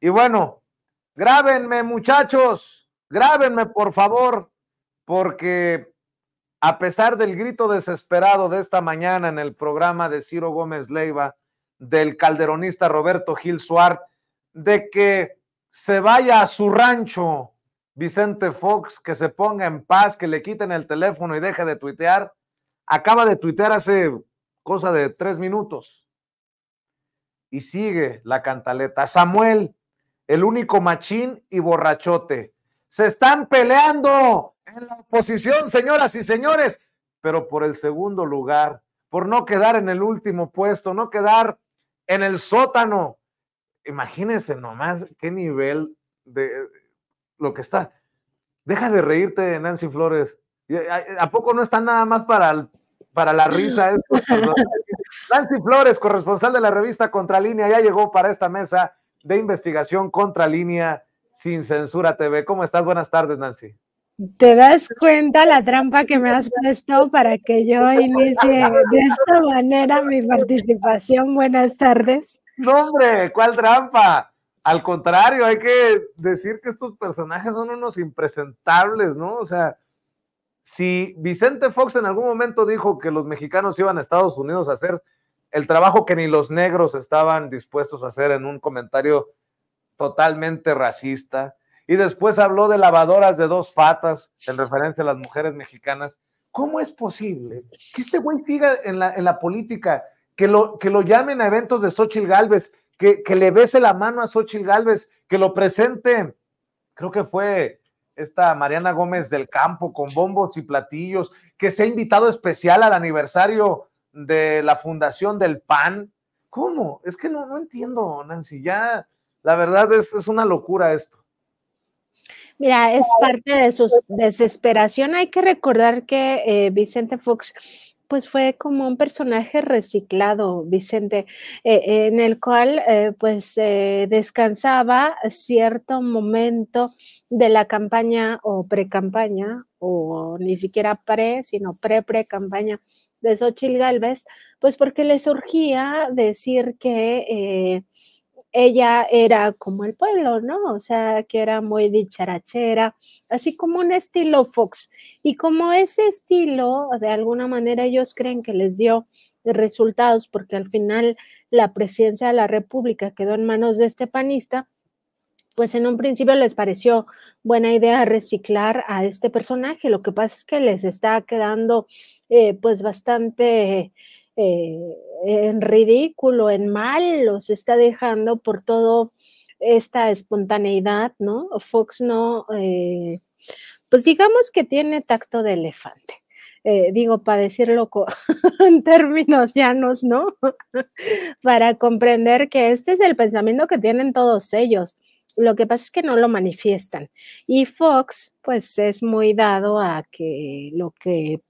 Y bueno, grábenme, muchachos, grábenme, por favor, porque a pesar del grito desesperado de esta mañana en el programa de Ciro Gómez Leiva, del calderonista Roberto Gil Suart, de que se vaya a su rancho Vicente Fox, que se ponga en paz, que le quiten el teléfono y deje de tuitear, acaba de tuitear hace cosa de 3 minutos. Y sigue la cantaleta. Samuel, el único machín y borrachote. Se están peleando en la oposición, señoras y señores, pero por el segundo lugar, por no quedar en el último puesto, no quedar en el sótano. Imagínense nomás qué nivel de lo que está. Deja de reírte, Nancy Flores. ¿A poco no está nada más para la risa estos personajes? Nancy Flores, corresponsal de la revista Contralínea, ya llegó para esta mesa de investigación Contralínea sin Censura TV. ¿Cómo estás? Buenas tardes, Nancy. ¿Te das cuenta la trampa que me has puesto para que yo inicie de esta manera mi participación? Buenas tardes. No, hombre, ¿cuál trampa? Al contrario, hay que decir que estos personajes son unos impresentables, ¿no? O sea, si Vicente Fox en algún momento dijo que los mexicanos iban a Estados Unidos a hacer el trabajo que ni los negros estaban dispuestos a hacer en un comentario totalmente racista, y después habló de lavadoras de 2 patas en referencia a las mujeres mexicanas, ¿cómo es posible que este güey siga en la política, que lo llamen a eventos de Xóchitl Gálvez, que le bese la mano a Xóchitl Gálvez, que lo presente, creo que fue esta Mariana Gómez del Campo, con bombos y platillos, que sea invitado especial al aniversario de la fundación del PAN? ¿Cómo? Es que no entiendo, Nancy, ya la verdad es una locura esto. Mira, es parte de su desesperación. Hay que recordar que Vicente Fox pues fue como un personaje reciclado, Vicente, en el cual pues descansaba cierto momento de la campaña o pre-campaña, o ni siquiera pre, sino pre-campaña de Xóchitl Gálvez, pues porque le surgía decir que ella era como el pueblo, ¿no? O sea, que era muy dicharachera, así como un estilo Fox. Y como ese estilo, de alguna manera, ellos creen que les dio resultados, porque al final la presidencia de la República quedó en manos de este panista, pues en un principio les pareció buena idea reciclar a este personaje. Lo que pasa es que les está quedando pues bastante en ridículo, en mal, los está dejando por todo esta espontaneidad, ¿no? Fox no, pues digamos que tiene tacto de elefante. Digo, para decirlo en términos llanos, ¿no? Para comprender que este es el pensamiento que tienen todos ellos. Lo que pasa es que no lo manifiestan. Y Fox, pues es muy dado a que lo que,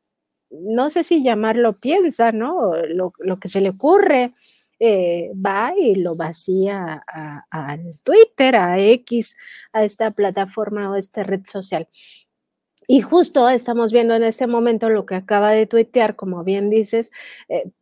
no sé si llamarlo piensa, ¿no? Lo que se le ocurre, va y lo vacía al Twitter, a X, a esta plataforma o esta red social. Y justo estamos viendo en este momento lo que acaba de tuitear, como bien dices,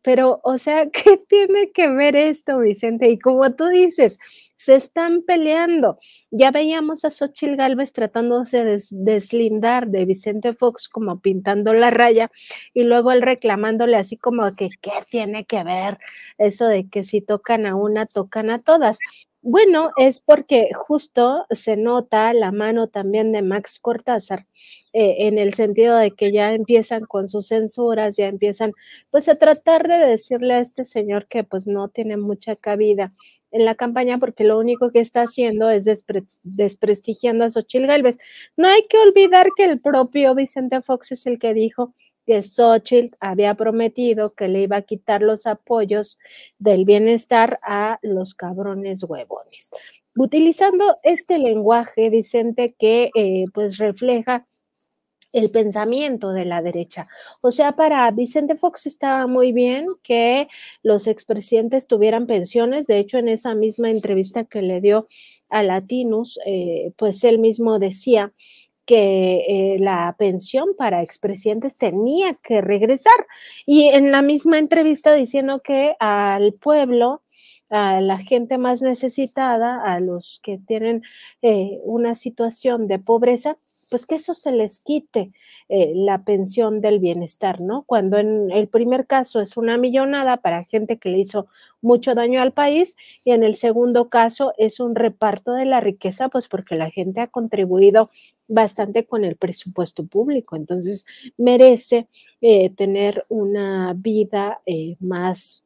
pero, o sea, ¿qué tiene que ver esto, Vicente? Y como tú dices, se están peleando. Ya veíamos a Xóchitl Gálvez tratándose de deslindar de Vicente Fox, como pintando la raya, y luego él reclamándole así como que, ¿qué tiene que ver eso de que si tocan a una, tocan a todas? Bueno, es porque justo se nota la mano también de Max Cortázar, en el sentido de que ya empiezan con sus censuras, ya empiezan pues a tratar de decirle a este señor que pues no tiene mucha cabida en la campaña, porque lo único que está haciendo es desprestigiando a Xóchitl Gálvez. No hay que olvidar que el propio Vicente Fox es el que dijo que Xóchitl había prometido que le iba a quitar los apoyos del bienestar a los cabrones huevones. Utilizando este lenguaje, Vicente, que pues refleja el pensamiento de la derecha. O sea, para Vicente Fox estaba muy bien que los expresidentes tuvieran pensiones. De hecho, en esa misma entrevista que le dio a Latinus, pues él mismo decía que la pensión para expresidentes tenía que regresar, y en la misma entrevista diciendo que al pueblo, a la gente más necesitada, a los que tienen una situación de pobreza, pues que eso se les quite la pensión del bienestar, ¿no? Cuando en el primer caso es una millonada para gente que le hizo mucho daño al país y en el segundo caso es un reparto de la riqueza, pues porque la gente ha contribuido bastante con el presupuesto público, entonces merece tener una vida más,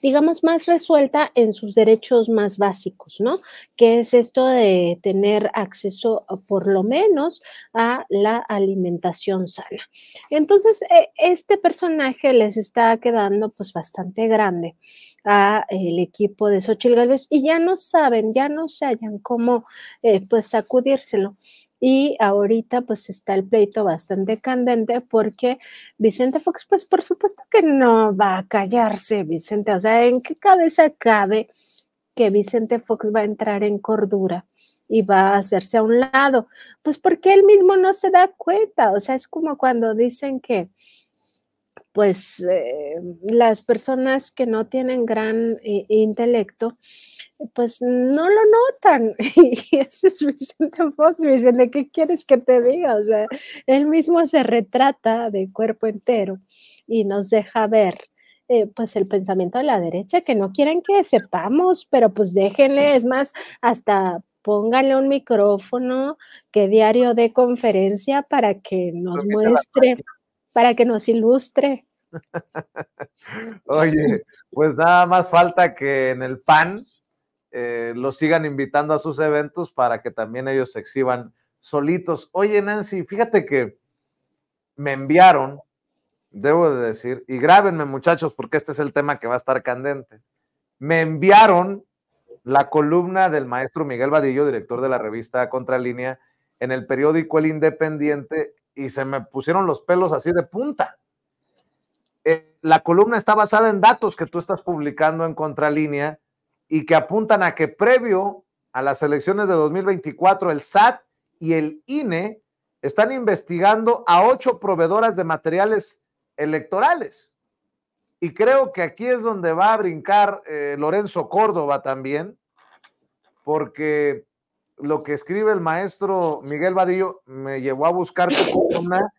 digamos, más resuelta en sus derechos más básicos, ¿no? Que es esto de tener acceso, por lo menos, a la alimentación sana. Entonces, este personaje les está quedando pues bastante grande a el equipo de Xóchitl Gálvez y ya no saben, ya no se hallan cómo pues sacudírselo. Y ahorita pues está el pleito bastante candente porque Vicente Fox, pues por supuesto que no va a callarse, Vicente. O sea, ¿en qué cabeza cabe que Vicente Fox va a entrar en cordura y va a hacerse a un lado? Pues porque él mismo no se da cuenta. O sea, es como cuando dicen que pues las personas que no tienen gran intelecto, pues no lo notan. Y ese es Vicente Fox. Vicente, ¿qué quieres que te diga? O sea, él mismo se retrata de cuerpo entero y nos deja ver pues el pensamiento de la derecha que no quieren que sepamos, pero pues déjenle, es más, hasta póngale un micrófono, que diario de conferencia para que nos muestre, para que nos ilustre. Oye, pues nada más falta que en el PAN los sigan invitando a sus eventos para que también ellos se exhiban solitos. Oye, Nancy, fíjate que me enviaron, debo de decir, y grábenme muchachos porque este es el tema que va a estar candente, me enviaron la columna del maestro Miguel Vadillo, director de la revista Contralínea, en el periódico El Independiente, y se me pusieron los pelos así de punta. La columna está basada en datos que tú estás publicando en Contralínea y que apuntan a que previo a las elecciones de 2024, el SAT y el INE están investigando a 8 proveedoras de materiales electorales. Y creo que aquí es donde va a brincar Lorenzo Córdoba también, porque lo que escribe el maestro Miguel Vadillo me llevó a buscar tu columna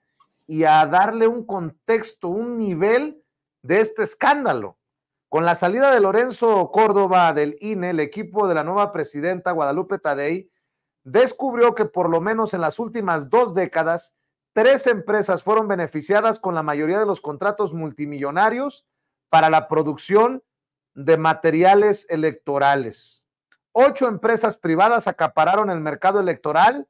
y a darle un contexto, un nivel de este escándalo. Con la salida de Lorenzo Córdoba del INE, el equipo de la nueva presidenta Guadalupe Tadei descubrió que por lo menos en las últimas 2 décadas, 3 empresas fueron beneficiadas con la mayoría de los contratos multimillonarios para la producción de materiales electorales. 8 empresas privadas acapararon el mercado electoral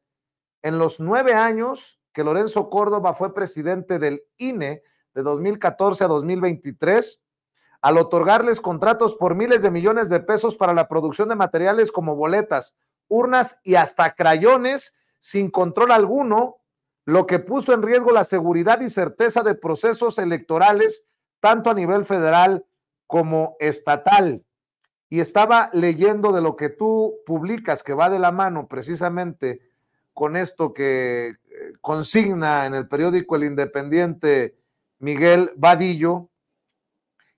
en los 9 años que Lorenzo Córdoba fue presidente del INE de 2014 a 2023, al otorgarles contratos por miles de millones de pesos para la producción de materiales como boletas, urnas y hasta crayones sin control alguno, lo que puso en riesgo la seguridad y certeza de procesos electorales tanto a nivel federal como estatal. Y estaba leyendo de lo que tú publicas, que va de la mano precisamente con esto que consigna en el periódico El Independiente Miguel Vadillo,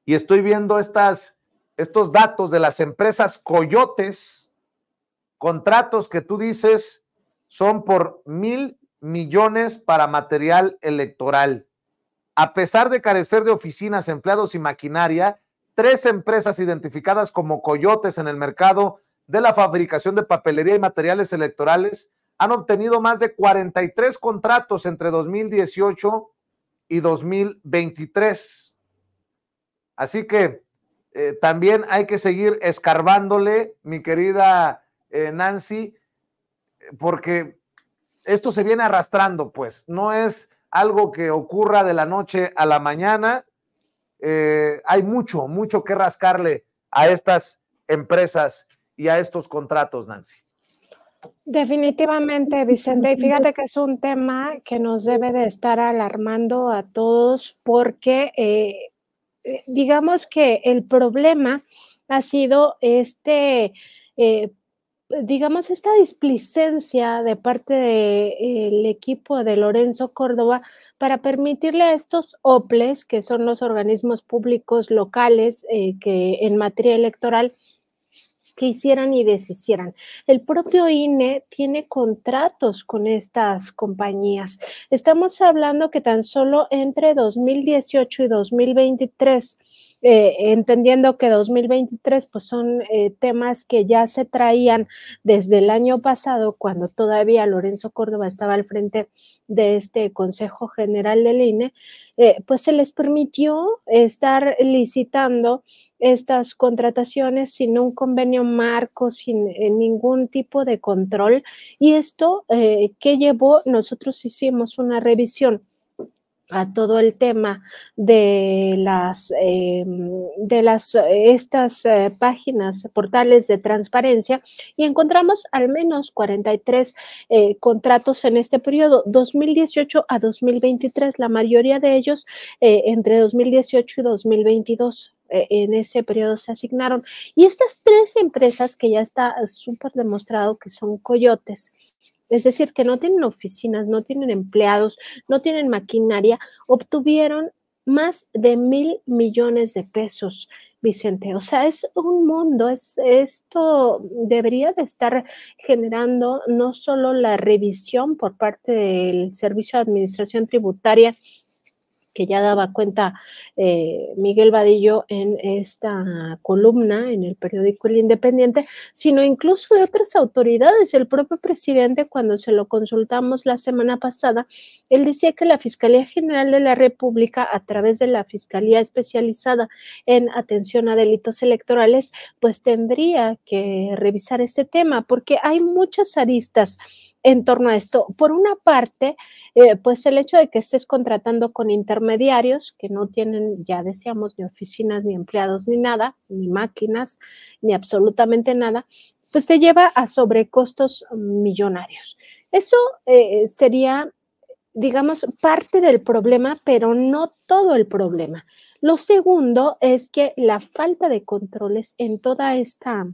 y estoy viendo estos datos de las empresas coyotes, contratos que tú dices son por 1,000 millones para material electoral. A pesar de carecer de oficinas, empleados y maquinaria, 3 empresas identificadas como coyotes en el mercado de la fabricación de papelería y materiales electorales han obtenido más de 43 contratos entre 2018 y 2023. Así que también hay que seguir escarbándole, mi querida Nancy, porque esto se viene arrastrando, pues, no es algo que ocurra de la noche a la mañana. Hay mucho, mucho que rascarle a estas empresas y a estos contratos, Nancy. Definitivamente, Vicente, y fíjate que es un tema que nos debe de estar alarmando a todos porque digamos que el problema ha sido este digamos, esta displicencia de parte del equipo de Lorenzo Córdoba para permitirle a estos OPLES, que son los organismos públicos locales que en materia electoral, que hicieran y deshicieran. El propio INE tiene contratos con estas compañías. Estamos hablando que tan solo entre 2018 y 2023, entendiendo que 2023 pues son temas que ya se traían desde el año pasado, cuando todavía Lorenzo Córdoba estaba al frente de este Consejo General del INE, pues se les permitió estar licitando estas contrataciones sin un convenio marco, sin ningún tipo de control. Y esto, ¿qué llevó? Nosotros hicimos una revisión a todo el tema de estas páginas, portales de transparencia, y encontramos al menos 43 contratos en este periodo, 2018 a 2023, la mayoría de ellos entre 2018 y 2022. En ese periodo se asignaron. Y estas tres empresas que ya está súper demostrado que son coyotes, es decir, que no tienen oficinas, no tienen empleados, no tienen maquinaria, obtuvieron más de 1,000 millones de pesos, Vicente. O sea, es un mundo, esto debería de estar generando no solo la revisión por parte del Servicio de Administración Tributaria, que ya daba cuenta Miguel Vadillo en esta columna en el periódico El Independiente, sino incluso de otras autoridades. El propio presidente, cuando se lo consultamos la semana pasada, él decía que la Fiscalía General de la República, a través de la Fiscalía Especializada en Atención a Delitos Electorales, pues tendría que revisar este tema, porque hay muchas aristas en torno a esto. Por una parte, pues el hecho de que estés contratando con intermediarios que no tienen, ya decíamos, ni oficinas, ni empleados, ni nada, ni máquinas, ni absolutamente nada, pues te lleva a sobrecostos millonarios. Eso sería, digamos, parte del problema, pero no todo el problema. Lo segundo es que la falta de controles en toda esta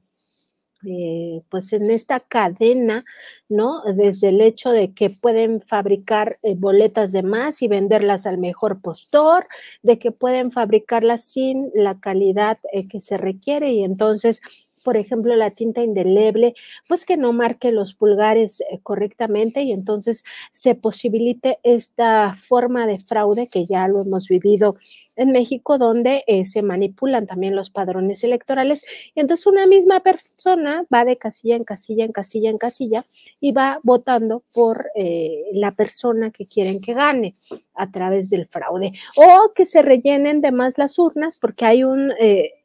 pues en esta cadena, ¿no? Desde el hecho de que pueden fabricar boletas de más y venderlas al mejor postor, de que pueden fabricarlas sin la calidad que se requiere y entonces, por ejemplo, la tinta indeleble, pues que no marque los pulgares correctamente y entonces se posibilite esta forma de fraude que ya lo hemos vivido en México, donde se manipulan también los padrones electorales y entonces una misma persona va de casilla en casilla, en casilla, en casilla y va votando por la persona que quieren que gane a través del fraude. O que se rellenen de más las urnas porque hay un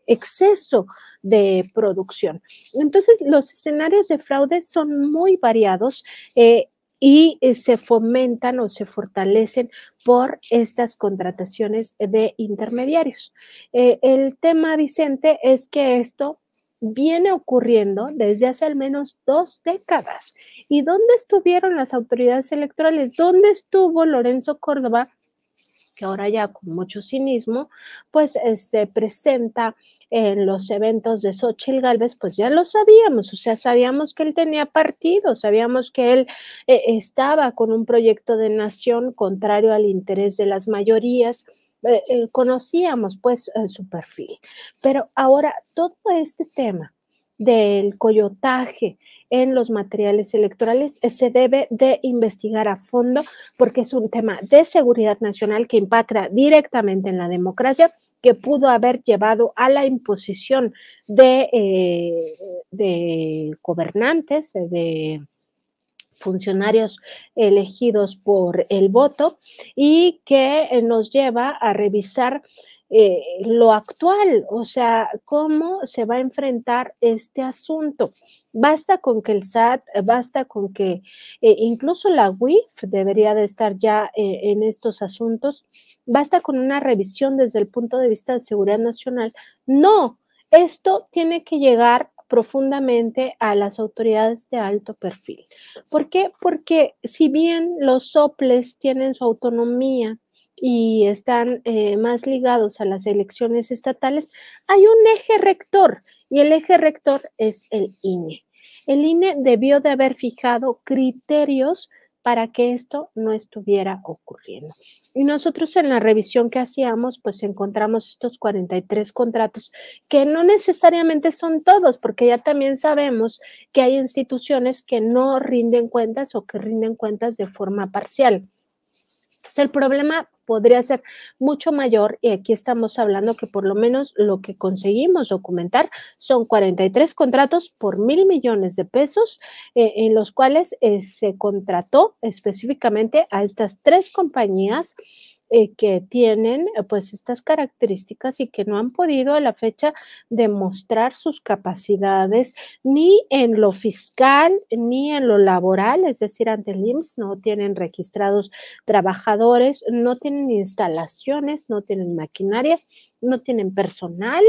exceso de producción. Entonces, los escenarios de fraude son muy variados. Y se fomentan o se fortalecen por estas contrataciones de intermediarios. El tema, Vicente, es que esto viene ocurriendo desde hace al menos 2 décadas. ¿Y dónde estuvieron las autoridades electorales? ¿Dónde estuvo Lorenzo Córdoba? Que ahora ya con mucho cinismo, pues se presenta en los eventos de Xóchitl Gálvez, pues ya lo sabíamos, o sea, sabíamos que él tenía partido, sabíamos que él estaba con un proyecto de nación contrario al interés de las mayorías, conocíamos pues su perfil, pero ahora todo este tema del coyotaje en los materiales electorales se debe de investigar a fondo porque es un tema de seguridad nacional que impacta directamente en la democracia, que pudo haber llevado a la imposición de gobernantes, de funcionarios elegidos por el voto y que nos lleva a revisar lo actual, o sea, cómo se va a enfrentar este asunto. Basta con que el SAT, basta con que incluso la UIF debería de estar ya en estos asuntos, basta con una revisión desde el punto de vista de seguridad nacional. No, esto tiene que llegar profundamente a las autoridades de alto perfil. ¿Por qué? Porque si bien los soples tienen su autonomía y están más ligados a las elecciones estatales, hay un eje rector y el eje rector es el INE. El INE debió de haber fijado criterios para que esto no estuviera ocurriendo. Y nosotros en la revisión que hacíamos, pues encontramos estos 43 contratos, que no necesariamente son todos, porque ya también sabemos que hay instituciones que no rinden cuentas o que rinden cuentas de forma parcial. Entonces, el problema podría ser mucho mayor y aquí estamos hablando que por lo menos lo que conseguimos documentar son 43 contratos por 1,000 millones de pesos en los cuales se contrató específicamente a estas 3 compañías que tienen pues estas características y que no han podido a la fecha demostrar sus capacidades ni en lo fiscal ni en lo laboral, es decir, ante el IMSS no tienen registrados trabajadores, no tienen instalaciones, no tienen maquinaria, no tienen personal,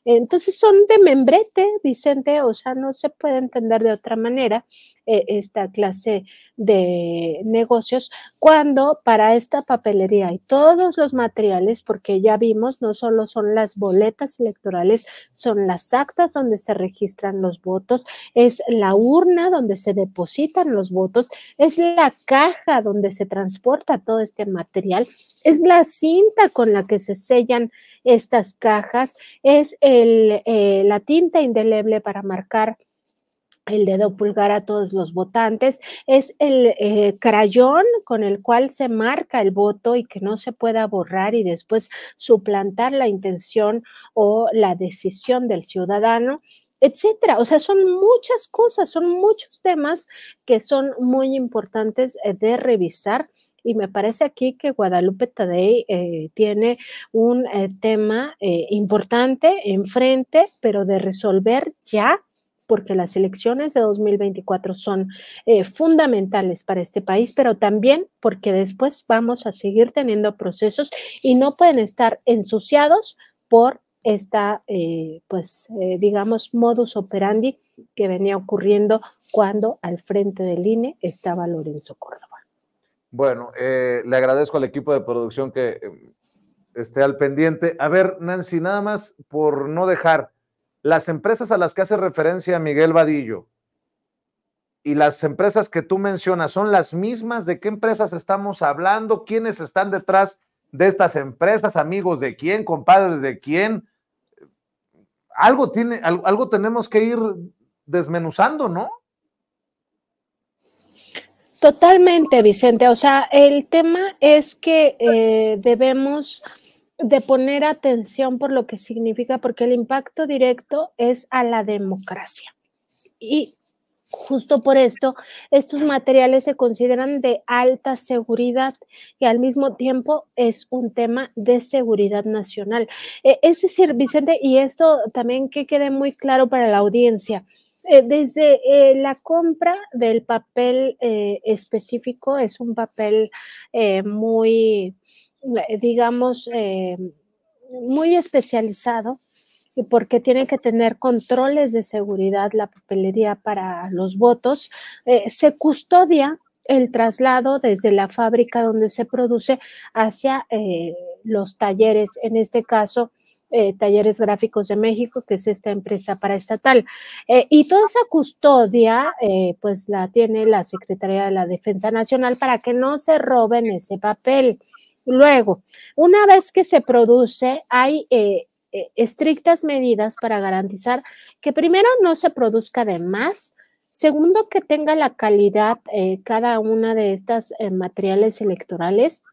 entonces son de membrete, Vicente, o sea, no se puede entender de otra manera esta clase de negocios cuando para esta papelería y todos los materiales, porque ya vimos, no solo son las boletas electorales, son las actas donde se registran los votos, es la urna donde se depositan los votos, es la caja donde se transporta todo este material, es la cinta con la que se sellan estas cajas, es la tinta indeleble para marcar el dedo pulgar a todos los votantes, es el crayón con el cual se marca el voto y que no se pueda borrar y después suplantar la intención o la decisión del ciudadano, etcétera. O sea, son muchas cosas, son muchos temas que son muy importantes de revisar. Y me parece aquí que Guadalupe Tadei tiene un tema importante enfrente, pero de resolver ya, porque las elecciones de 2024 son fundamentales para este país, pero también porque después vamos a seguir teniendo procesos y no pueden estar ensuciados por esta, digamos, modus operandi que venía ocurriendo cuando al frente del INE estaba Lorenzo Córdoba. Bueno, le agradezco al equipo de producción que esté al pendiente. A ver, Nancy, nada más por no dejar, las empresas a las que hace referencia Miguel Vadillo y las empresas que tú mencionas, ¿son las mismas? ¿De qué empresas estamos hablando? ¿Quiénes están detrás de estas empresas? ¿Amigos de quién? ¿Compadres de quién? Algo tenemos que ir desmenuzando, ¿no? Totalmente, Vicente. O sea, el tema es que debemos de poner atención por lo que significa, porque el impacto directo es a la democracia. Y justo por esto, estos materiales se consideran de alta seguridad y al mismo tiempo es un tema de seguridad nacional. Es decir, Vicente, y esto también que quede muy claro para la audiencia, desde la compra del papel específico, es un papel muy, digamos, muy especializado, porque tiene que tener controles de seguridad la papelería para los votos, se custodia el traslado desde la fábrica donde se produce hacia los talleres, en este caso, Talleres Gráficos de México, que es esta empresa paraestatal. Y toda esa custodia, pues la tiene la Secretaría de la Defensa Nacional para que no se roben ese papel. Luego, una vez que se produce, hay estrictas medidas para garantizar que primero no se produzca de más, segundo que tenga la calidad cada una de estas materiales electorales,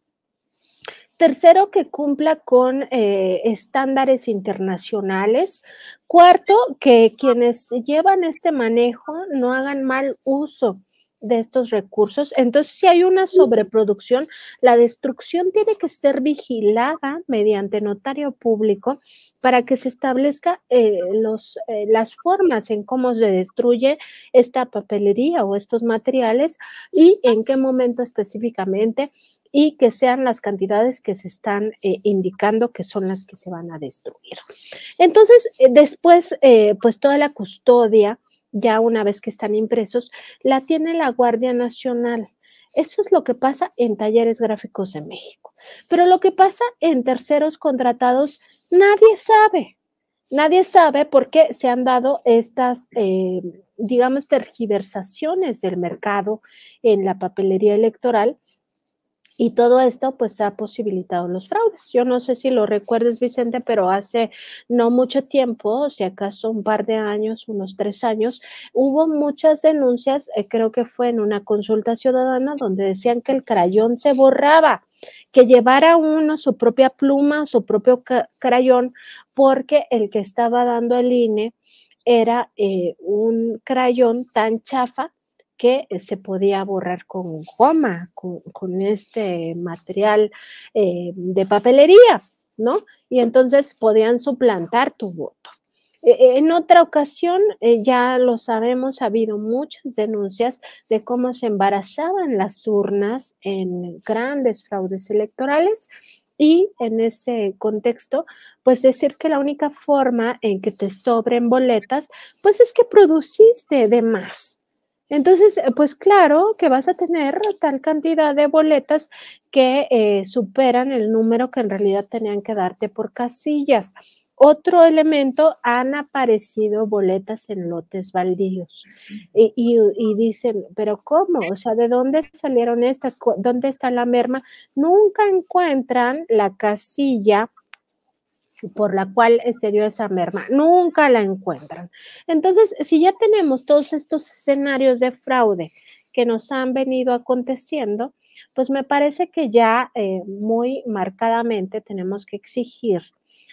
tercero que cumpla con estándares internacionales, cuarto que quienes llevan este manejo no hagan mal uso de estos recursos. Entonces, si hay una sobreproducción, la destrucción tiene que ser vigilada mediante notario público para que se establezca las formas en cómo se destruye esta papelería o estos materiales y en qué momento específicamente y que sean las cantidades que se están indicando que son las que se van a destruir. Entonces, después, pues toda la custodia, ya una vez que están impresos, la tiene la Guardia Nacional. Eso es lo que pasa en Talleres Gráficos de México. Pero lo que pasa en terceros contratados, nadie sabe. Nadie sabe por qué se han dado estas digamos, tergiversaciones del mercado en la papelería electoral. Y todo esto pues ha posibilitado los fraudes. Yo no sé si lo recuerdes, Vicente, pero hace no mucho tiempo, si acaso un par de años, unos 3 años, hubo muchas denuncias, creo que fue en una consulta ciudadana, donde decían que el crayón se borraba, que llevara uno su propia pluma, su propio crayón, porque el que estaba dando el INE era un crayón tan chafa que se podía borrar con goma, con este material de papelería, ¿no? Y entonces podían suplantar tu voto. En otra ocasión, ya lo sabemos, ha habido muchas denuncias de cómo se embarazaban las urnas en grandes fraudes electorales y en ese contexto, pues decir que la única forma en que te sobren boletas, pues es que produciste de más. Entonces, pues claro que vas a tener tal cantidad de boletas que superan el número que en realidad tenían que darte por casillas. Otro elemento, han aparecido boletas en lotes baldíos y dicen, pero ¿cómo? O sea, ¿de dónde salieron estas? ¿Dónde está la merma? Nunca encuentran la casilla por la cual se dio esa merma, nunca la encuentran. Entonces, si ya tenemos todos estos escenarios de fraude que nos han venido aconteciendo, pues me parece que ya muy marcadamente tenemos que exigir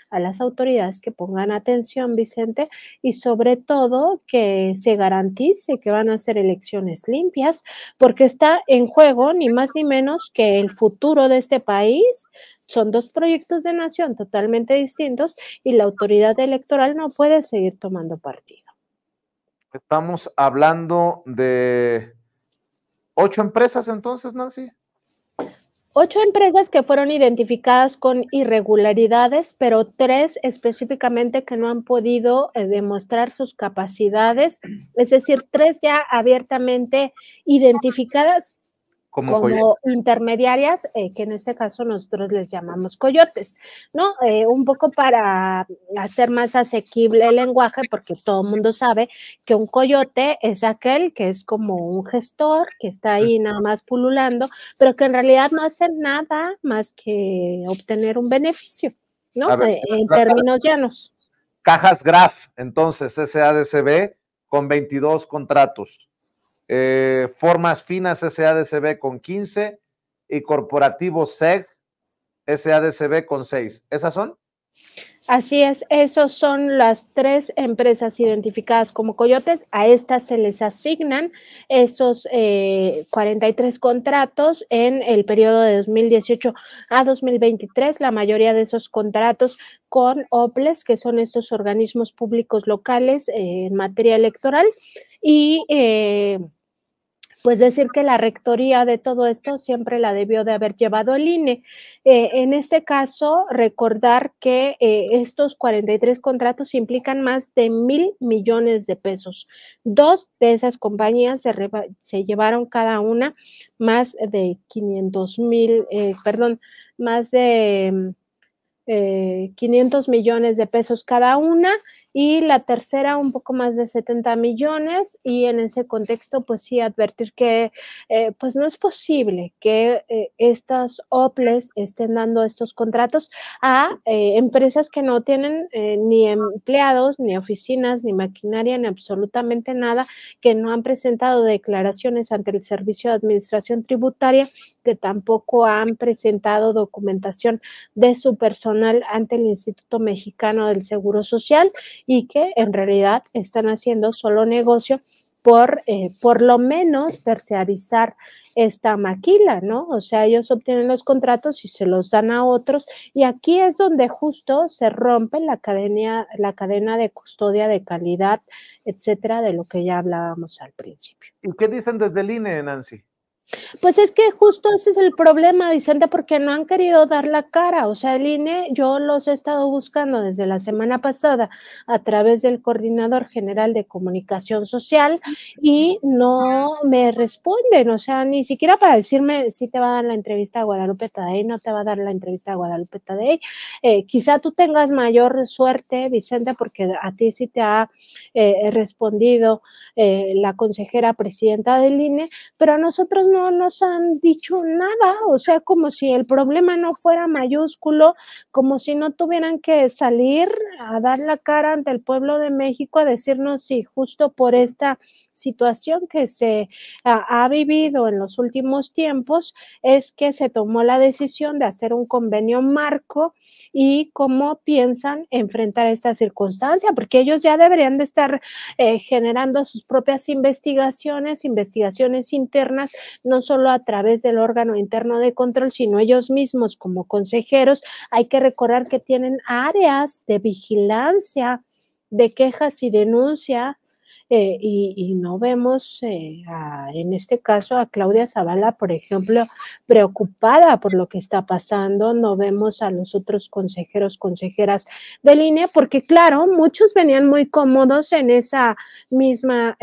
a las autoridades que pongan atención, Vicente, y sobre todo que se garantice que van a ser elecciones limpias, porque está en juego ni más ni menos que el futuro de este país. Son dos proyectos de nación totalmente distintos y la autoridad electoral no puede seguir tomando partido. Estamos hablando de 8 empresas entonces, Nancy. 8 empresas que fueron identificadas con irregularidades, pero 3 específicamente que no han podido demostrar sus capacidades, es decir, 3 ya abiertamente identificadas como intermediarias, que en este caso nosotros les llamamos coyotes, ¿no? Un poco para hacer más asequible el lenguaje, porque todo el mundo sabe que un coyote es aquel que es como un gestor, que está ahí nada más pululando, pero que en realidad no hace nada más que obtener un beneficio, ¿no? Ver, en términos llanos. Cajas Graf, entonces, SADCB, con 22 contratos. Formas Finas SADCB con 15 y Corporativo SEG SADCB con 6. ¿Esas son? Así es, esos son las 3 empresas identificadas como coyotes. A estas se les asignan esos 43 contratos en el periodo de 2018 a 2023. La mayoría de esos contratos con OPLES, que son estos organismos públicos locales en materia electoral, y pues decir que la rectoría de todo esto siempre la debió de haber llevado el INE. En este caso, recordar que estos 43 contratos implican más de 1,000 millones de pesos. 2 de esas compañías se llevaron cada una más de 500,000, más de 500 millones de pesos cada una, y la tercera un poco más de 70 millones, y en ese contexto pues sí advertir que pues no es posible que estas OPLES estén dando estos contratos a empresas que no tienen ni empleados, ni oficinas, ni maquinaria, ni absolutamente nada, que no han presentado declaraciones ante el Servicio de Administración Tributaria, que tampoco han presentado documentación de su personal ante el Instituto Mexicano del Seguro Social, y que en realidad están haciendo solo negocio por lo menos terciarizar esta maquila, ¿no? O sea, ellos obtienen los contratos y se los dan a otros, y aquí es donde justo se rompe la cadena de custodia de calidad, etcétera, de lo que ya hablábamos al principio. ¿Y qué dicen desde el INE, Nancy? Pues es que justo ese es el problema, Vicente, porque no han querido dar la cara. O sea, el INE, yo los he estado buscando desde la semana pasada a través del Coordinador General de Comunicación Social y no me responden. O sea, ni siquiera para decirme si te va a dar la entrevista a Guadalupe Tadei, no te va a dar la entrevista a Guadalupe Tadei. Quizá tú tengas mayor suerte, Vicente, porque a ti sí te ha respondido la consejera presidenta del INE, pero a nosotros no nos han dicho nada, o sea, como si el problema no fuera mayúsculo, como si no tuvieran que salir a dar la cara ante el pueblo de México a decirnos si justo por esta situación que se ha vivido en los últimos tiempos es que se tomó la decisión de hacer un convenio marco y cómo piensan enfrentar esta circunstancia, porque ellos ya deberían de estar generando sus propias investigaciones internas, no solo a través del órgano interno de control, sino ellos mismos como consejeros. Hay que recordar que tienen áreas de vigilancia, de quejas y denuncia, y no vemos en este caso a Claudia Zavala, por ejemplo, preocupada por lo que está pasando, no vemos a los otros consejeros, consejeras de línea, porque claro, muchos venían muy cómodos en esa misma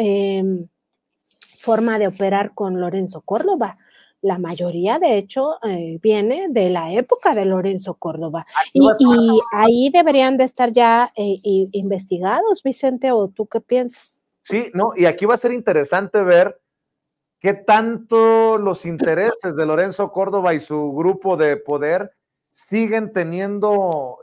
forma de operar con Lorenzo Córdoba. La mayoría, de hecho, viene de la época de Lorenzo Córdoba. Y ahí deberían de estar ya investigados, Vicente, ¿o tú qué piensas? Sí, no, y aquí va a ser interesante ver qué tanto los intereses de Lorenzo Córdoba y su grupo de poder siguen teniendo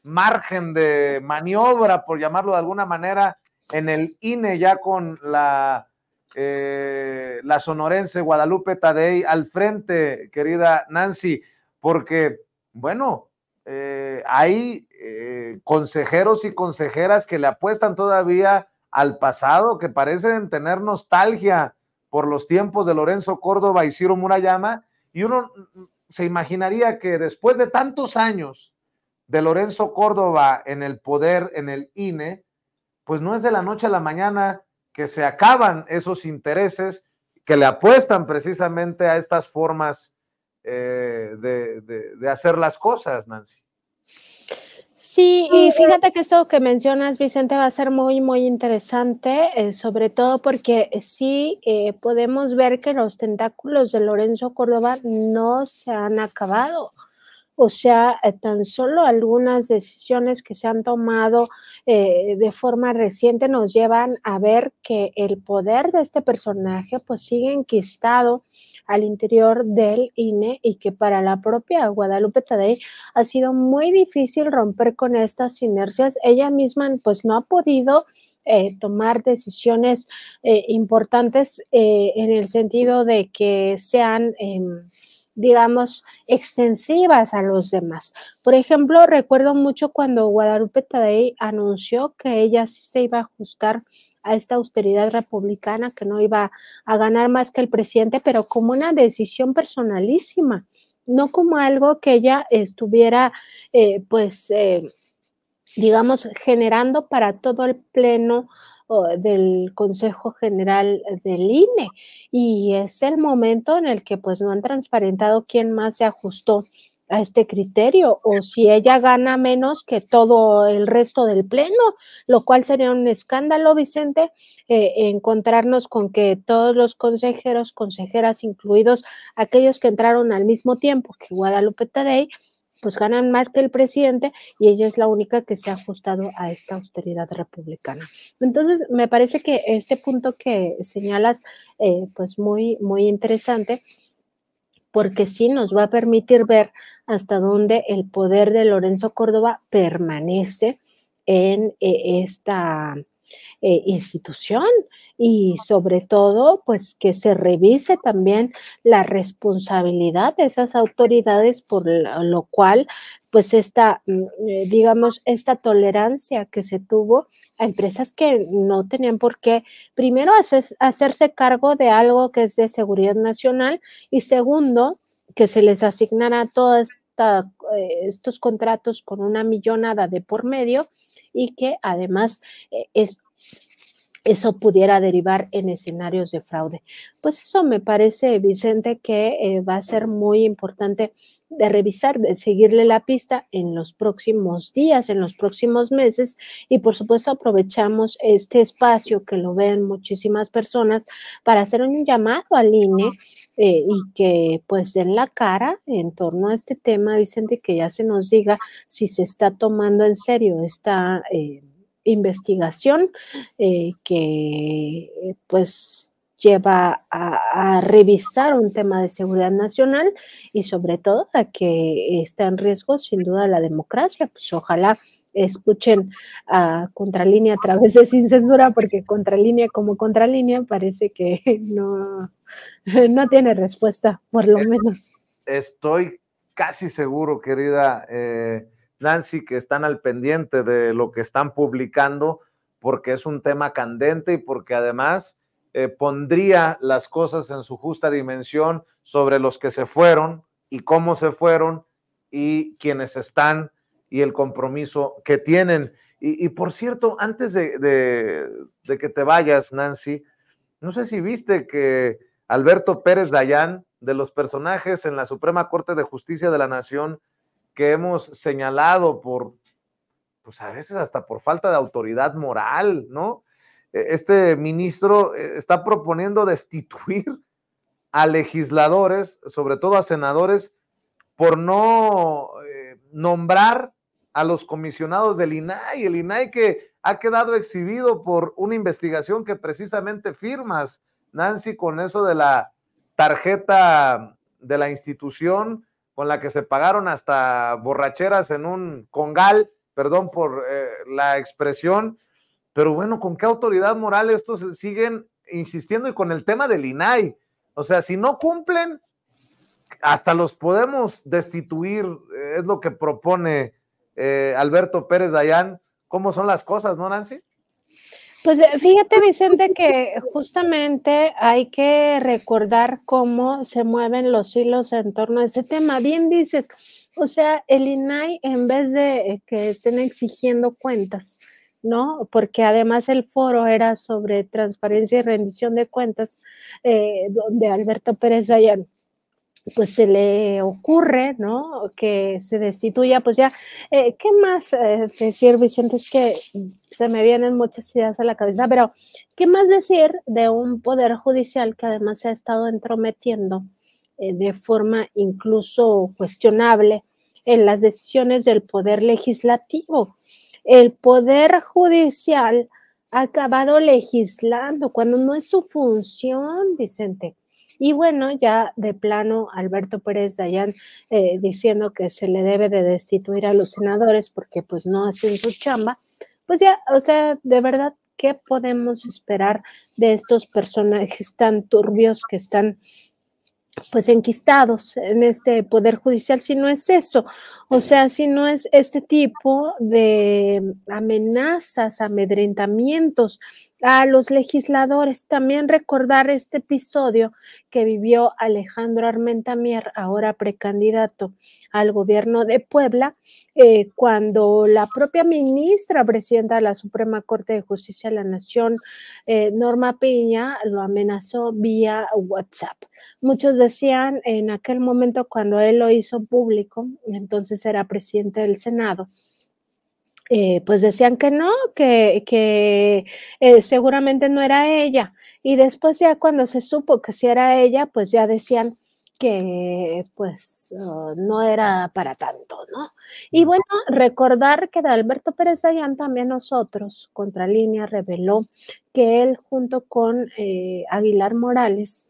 margen de maniobra, por llamarlo de alguna manera, en el INE, ya con la sonorense Guadalupe Tadei al frente, querida Nancy, porque, bueno, hay consejeros y consejeras que le apuestan todavía al pasado, que parecen tener nostalgia por los tiempos de Lorenzo Córdoba y Ciro Murayama, y uno se imaginaría que después de tantos años de Lorenzo Córdoba en el poder, en el INE, pues no es de la noche a la mañana que se acaban esos intereses que le apuestan precisamente a estas formas de hacer las cosas, Nancy. Sí, y fíjate que esto que mencionas, Vicente, va a ser muy, muy interesante, sobre todo porque sí podemos ver que los tentáculos de Lorenzo Córdoba no se han acabado. O sea, tan solo algunas decisiones que se han tomado de forma reciente nos llevan a ver que el poder de este personaje pues sigue enquistado al interior del INE y que para la propia Guadalupe Tadei ha sido muy difícil romper con estas inercias. Ella misma pues no ha podido tomar decisiones importantes en el sentido de que sean digamos, extensivas a los demás. Por ejemplo, recuerdo mucho cuando Guadalupe Tadei anunció que ella sí se iba a ajustar a esta austeridad republicana, que no iba a ganar más que el presidente, pero como una decisión personalísima, no como algo que ella estuviera, digamos, generando para todo el pleno del Consejo General del INE, y es el momento en el que pues no han transparentado quién más se ajustó a este criterio o si ella gana menos que todo el resto del pleno, lo cual sería un escándalo, Vicente, encontrarnos con que todos los consejeros, consejeras, incluidos aquellos que entraron al mismo tiempo que Guadalupe Tadei, pues ganan más que el presidente y ella es la única que se ha ajustado a esta austeridad republicana. Entonces, me parece que este punto que señalas, pues muy, muy interesante, porque sí nos va a permitir ver hasta dónde el poder de Lorenzo Córdoba permanece en esta institución y sobre todo, pues que se revise también la responsabilidad de esas autoridades, por lo cual, pues digamos, esta tolerancia que se tuvo a empresas que no tenían por qué, primero, hacerse cargo de algo que es de seguridad nacional y segundo, que se les asignara todos estos contratos con una millonada de por medio y que además es eso pudiera derivar en escenarios de fraude. Pues eso me parece, Vicente, que va a ser muy importante de revisar, de seguirle la pista en los próximos días, en los próximos meses, y por supuesto aprovechamos este espacio que lo ven muchísimas personas para hacer un llamado al INE y que pues den la cara en torno a este tema, Vicente, que ya se nos diga si se está tomando en serio esta investigación que pues lleva a revisar un tema de seguridad nacional y sobre todo a que está en riesgo sin duda la democracia. Pues ojalá escuchen a Contralínea a través de Sin Censura, porque Contralínea como Contralínea parece que no tiene respuesta, por lo menos. Estoy casi seguro, querida Nancy, que están al pendiente de lo que están publicando, porque es un tema candente y porque además pondría las cosas en su justa dimensión sobre los que se fueron y cómo se fueron y quienes están y el compromiso que tienen. Y por cierto, antes de que te vayas, Nancy, no sé si viste que Alberto Pérez Dayán, de los personajes en la Suprema Corte de Justicia de la Nación que hemos señalado por, pues a veces hasta por falta de autoridad moral, ¿no? Este ministro está proponiendo destituir a legisladores, sobre todo a senadores, por no nombrar a los comisionados del INAI, el INAI que ha quedado exhibido por una investigación que precisamente firmas, Nancy, con eso de la tarjeta de la institución con la que se pagaron hasta borracheras en un congal, perdón por la expresión, pero bueno, ¿con qué autoridad moral estos siguen insistiendo? Y con el tema del INAI, o sea, si no cumplen, hasta los podemos destituir, es lo que propone Alberto Pérez Dayán. ¿Cómo son las cosas, no, Nancy? Pues fíjate, Vicente, que justamente hay que recordar cómo se mueven los hilos en torno a ese tema. Bien dices, o sea, el INAI, en vez de que estén exigiendo cuentas, ¿no? Porque además el foro era sobre transparencia y rendición de cuentas, donde Alberto Pérez Dayán pues se le ocurre, ¿no? Que se destituya, pues ya, ¿qué más decir, Vicente? Es que se me vienen muchas ideas a la cabeza, pero ¿qué más decir de un poder judicial que además se ha estado entrometiendo de forma incluso cuestionable en las decisiones del poder legislativo? El poder judicial ha acabado legislando cuando no es su función, Vicente. Y bueno, ya de plano, Alberto Pérez Dayán diciendo que se le debe de destituir a los senadores porque pues no hacen su chamba, pues ya, o sea, de verdad, ¿qué podemos esperar de estos personajes tan turbios que están pues enquistados en este poder judicial, si no es eso, o sea, si no es este tipo de amenazas, amedrentamientos a los legisladores? También recordar este episodio que vivió Alejandro Armentamier, ahora precandidato al gobierno de Puebla, cuando la propia ministra presidenta de la Suprema Corte de Justicia de la Nación, Norma Piña, lo amenazó vía WhatsApp. Muchos decían en aquel momento cuando él lo hizo público, entonces era presidente del Senado, pues decían que no, que seguramente no era ella. Y después ya cuando se supo que sí era ella, pues ya decían que pues no era para tanto, ¿no? Y bueno, recordar que de Alberto Pérez Dayán también nosotros, Contralínea, reveló que él junto con Aguilar Morales,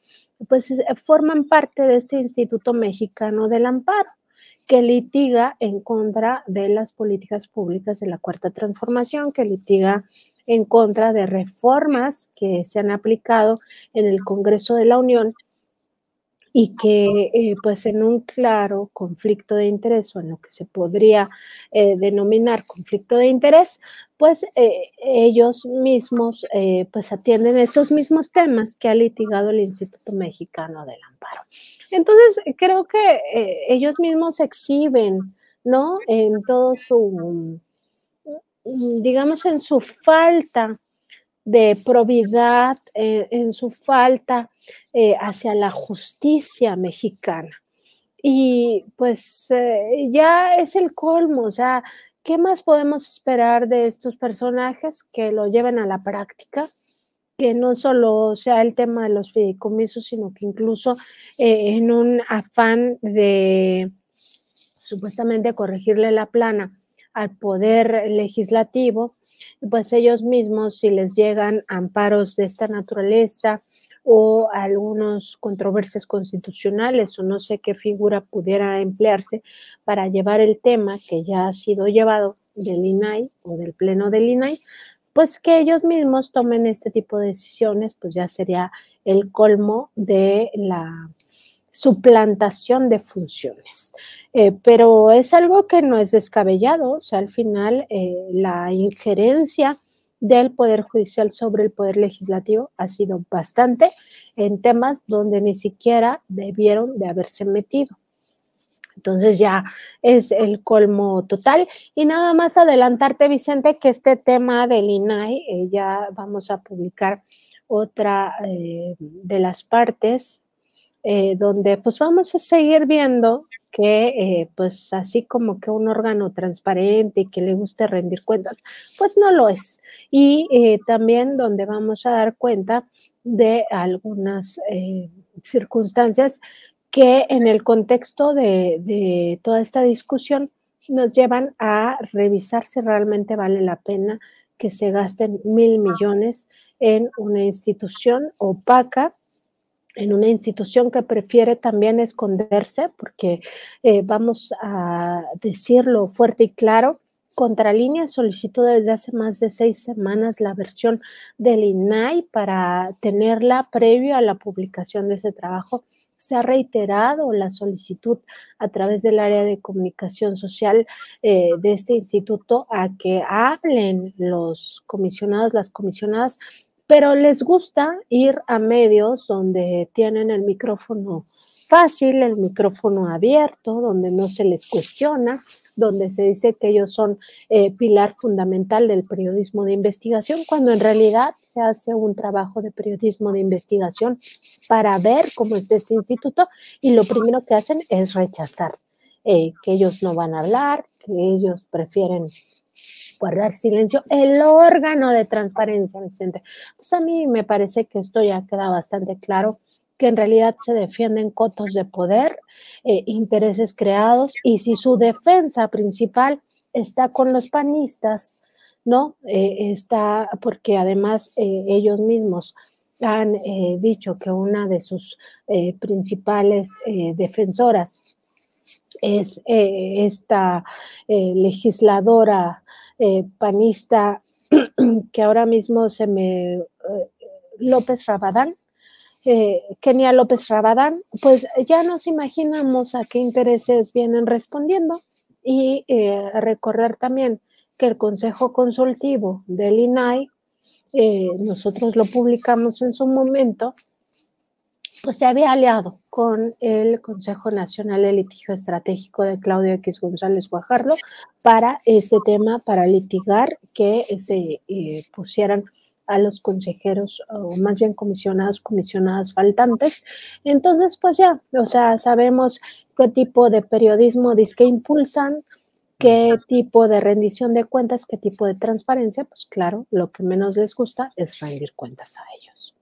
pues forman parte de este Instituto Mexicano del Amparo, que litiga en contra de las políticas públicas de la Cuarta Transformación, que litiga en contra de reformas que se han aplicado en el Congreso de la Unión y que pues en un claro conflicto de interés o en lo que se podría denominar conflicto de interés, pues ellos mismos pues atienden estos mismos temas que ha litigado el Instituto Mexicano del Amparo. Entonces creo que ellos mismos exhiben, ¿no? En todo su, digamos, en su falta de probidad, en su falta hacia la justicia mexicana. Y pues ya es el colmo, o sea, ¿qué más podemos esperar de estos personajes que lo lleven a la práctica? Que no solo sea el tema de los fideicomisos, sino que incluso en un afán de supuestamente corregirle la plana al poder legislativo, pues ellos mismos, si les llegan amparos de esta naturaleza o algunas controversias constitucionales o no sé qué figura pudiera emplearse para llevar el tema que ya ha sido llevado del INAI o del pleno del INAI, pues que ellos mismos tomen este tipo de decisiones, pues ya sería el colmo de la suplantación de funciones. Pero es algo que no es descabellado, o sea, al final la injerencia del Poder Judicial sobre el Poder Legislativo ha sido bastante en temas donde ni siquiera debieron de haberse metido. Entonces ya es el colmo total. Y nada más adelantarte, Vicente, que este tema del INAI, ya vamos a publicar otra de las partes donde pues vamos a seguir viendo que pues así como que un órgano transparente y que le guste rendir cuentas, pues no lo es. Y también donde vamos a dar cuenta de algunas circunstancias que en el contexto de toda esta discusión nos llevan a revisar si realmente vale la pena que se gasten 1,000 millones en una institución opaca, en una institución que prefiere también esconderse, porque vamos a decirlo fuerte y claro, Contralínea solicitó desde hace más de 6 semanas la versión del INAI para tenerla previo a la publicación de ese trabajo. Se ha reiterado la solicitud a través del área de comunicación social de este instituto a que hablen los comisionados, las comisionadas, pero les gusta ir a medios donde tienen el micrófono fácil, el micrófono abierto, donde no se les cuestiona, donde se dice que ellos son pilar fundamental del periodismo de investigación, cuando en realidad se hace un trabajo de periodismo de investigación para ver cómo está este instituto y lo primero que hacen es rechazar, que ellos no van a hablar, que ellos prefieren guardar silencio, el órgano de transparencia, Vicente. Pues a mí me parece que esto ya queda bastante claro, que en realidad se defienden cotos de poder, intereses creados, y si su defensa principal está con los panistas, ¿no? Está porque además ellos mismos han dicho que una de sus principales defensoras es esta legisladora panista que ahora mismo se me... López Rabadán, Kenia López Rabadán, pues ya nos imaginamos a qué intereses vienen respondiendo y recordar también que el Consejo Consultivo del INAI, nosotros lo publicamos en su momento, pues se había aliado con el Consejo Nacional de Litigio Estratégico de Claudio X González Guajardo para este tema, para litigar que se pusieran a los consejeros, o más bien comisionadas faltantes. Entonces, pues ya, o sea, sabemos qué tipo de periodismo que impulsan, qué tipo de rendición de cuentas, qué tipo de transparencia. Pues claro, lo que menos les gusta es rendir cuentas a ellos.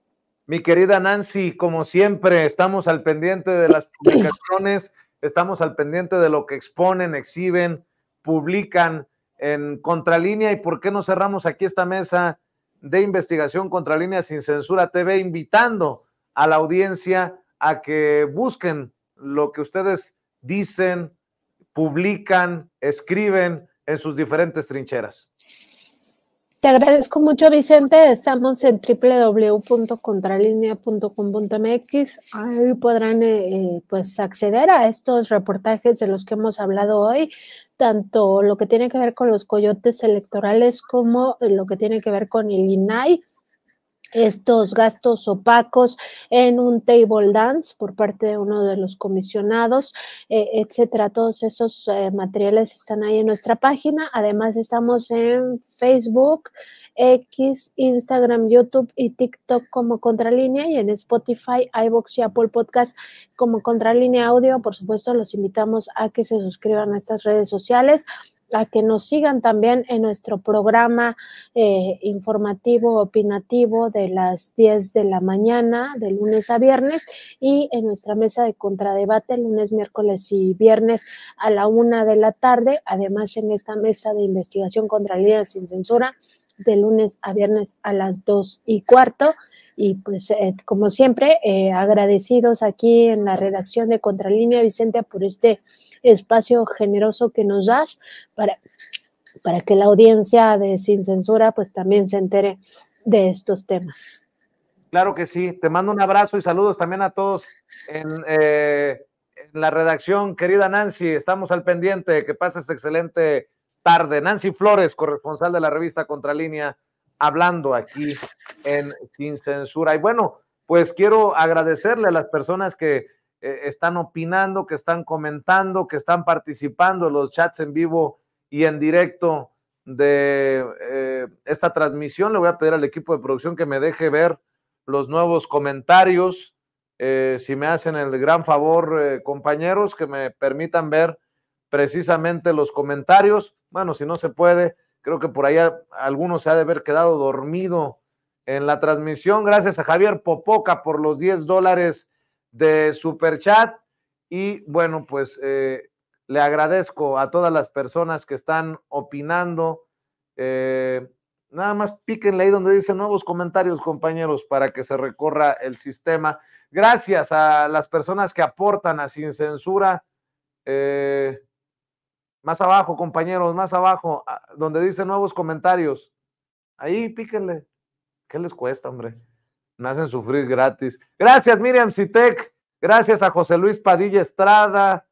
Mi querida Nancy, como siempre, estamos al pendiente de las publicaciones, estamos al pendiente de lo que exponen, exhiben, publican en Contralínea. ¿Y por qué no cerramos aquí esta mesa de investigación Contralínea sin Censura TV, invitando a la audiencia a que busquen lo que ustedes dicen, publican, escriben en sus diferentes trincheras? Te agradezco mucho, Vicente. Estamos en www.contralinea.com.mx. Ahí podrán pues acceder a estos reportajes de los que hemos hablado hoy, tanto lo que tiene que ver con los coyotes electorales como lo que tiene que ver con el INAI. estos gastos opacos en un table dance por parte de uno de los comisionados, etcétera. Todos esos materiales están ahí en nuestra página. Además, estamos en Facebook, X, Instagram, YouTube y TikTok como Contralínea, y en Spotify, iVoox y Apple Podcast como Contralínea Audio. Por supuesto, los invitamos a que se suscriban a estas redes sociales, a que nos sigan también en nuestro programa informativo opinativo de las 10 de la mañana, de lunes a viernes, y en nuestra mesa de contradebate lunes, miércoles y viernes a la 1 de la tarde. Además, en esta mesa de investigación Contralínea sin censura, de lunes a viernes a las 2:15. Y pues, como siempre, agradecidos aquí en la redacción de Contralínea, Vicente, por este espacio generoso que nos das para que la audiencia de Sin Censura pues también se entere de estos temas. Claro que sí, te mando un abrazo y saludos también a todos en la redacción. Querida Nancy, estamos al pendiente, que pases excelente tarde. Nancy Flores, corresponsal de la revista Contralínea, hablando aquí en Sin Censura. Y bueno, pues quiero agradecerle a las personas que están opinando, que están comentando, que están participando en los chats en vivo y en directo de esta transmisión. Le voy a pedir al equipo de producción que me deje ver los nuevos comentarios. Si me hacen el gran favor, compañeros, que me permitan ver precisamente los comentarios. Bueno, si no se puede, creo que por ahí alguno se ha de haber quedado dormido en la transmisión. Gracias a Javier Popoca por los $10 de Superchat. Y bueno, pues le agradezco a todas las personas que están opinando. Nada más píquenle ahí donde dice nuevos comentarios, compañeros, para que se recorra el sistema. Gracias a las personas que aportan a Sin Censura. Más abajo, compañeros, más abajo, donde dice nuevos comentarios. Ahí píquenle. ¿Qué les cuesta, hombre? Me hacen sufrir gratis. Gracias, Miriam Citec. Gracias a José Luis Padilla Estrada.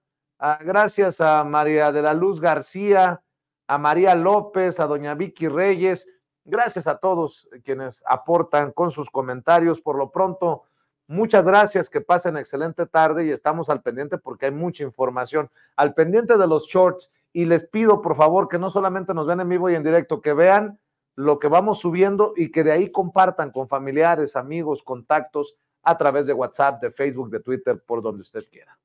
Gracias a María de la Luz García, a María López, a doña Vicky Reyes. Gracias a todos quienes aportan con sus comentarios. Por lo pronto, muchas gracias, que pasen excelente tarde y estamos al pendiente porque hay mucha información. Al pendiente de los shorts, y les pido por favor que no solamente nos vean en vivo y en directo, que vean lo que vamos subiendo y que de ahí compartan con familiares, amigos, contactos a través de WhatsApp, de Facebook, de Twitter, por donde usted quiera.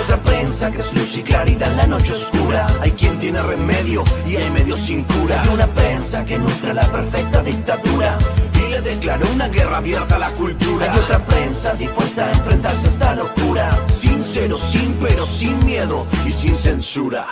Otra prensa que es luz y claridad en la noche oscura. Hay quien tiene remedio y hay medio sin cura. Hay una prensa que nutre la perfecta dictadura y le declaró una guerra abierta a la cultura. Hay otra prensa dispuesta a enfrentarse a esta locura, sincero, sin pero, sin miedo y sin censura.